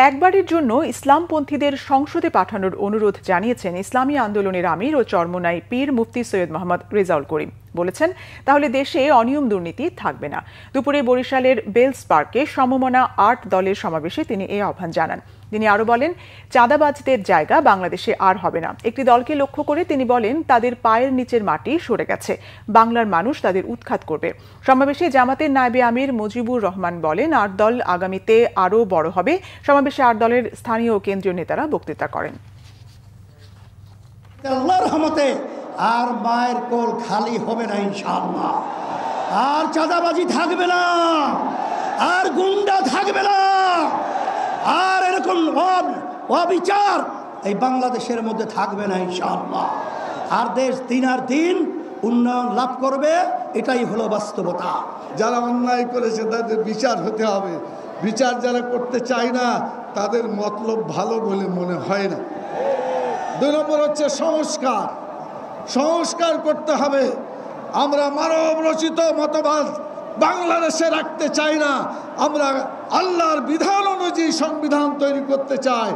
একবারের জন্য ইসলামপন্থীদের সংসদে পাঠানোর অনুরোধ জানিয়েছেন ইসলামী আন্দোলনের আমির ও চরমোনাই পীর মুফতি সৈয়দ মোহাম্মদ রেজাউল করিম। বলেছেন, তাহলে দেশে অনিয়ম দুর্নীতি থাকবে না। দুপুরে বরিশালের বেলস পার্কে সমমনা ৮ দলের সমাবেশে তিনি এই আহ্বান জানান। তিনি আরো বলেন, চাঁদাবাজদের জায়গা বাংলাদেশে আর হবে না। একটি দলকে লক্ষ্য করে তিনি বলেন, তাদের পায়ের নিচের মাটি সরে গেছে, বাংলার মানুষ তাদের উৎখাত করবে। সমাবেশে জামাতের নায়েবে আমির মুজিবুর রহমান বলেন, ৮ দল আগামীতে আরো বড় হবে। সমাবেশে ৮ দলের স্থানীয় ও কেন্দ্রীয় নেতারা বক্তৃতা করেন। আল্লাহর রহমতে আর মায়ের কোল খালি হবে না ইনশাআল্লাহ। আর চাঁদাবাজি থাকবে না, আর গুন্ডা থাকবে না, আর এরকম অবিচার এই বাংলাদেশের মধ্যে থাকবে না ইনশাআল্লাহ। আর দেশ দিন আর দিন উন্নয়ন লাভ করবে, এটাই হলো বাস্তবতা। যারা অন্যায় করেছে তাদের বিচার হতে হবে। বিচার যারা করতে চায় না তাদের মতলব ভালো বলে মনে হয় না। ২ নম্বর হচ্ছে সংস্কার। সংস্কার করতে হবে। আমরা মানব রচিত মতবাদ বাংলাদেশে রাখতে চাই না। আমরা আল্লাহর বিধান অনুযায়ী সংবিধান তৈরি করতে চাই।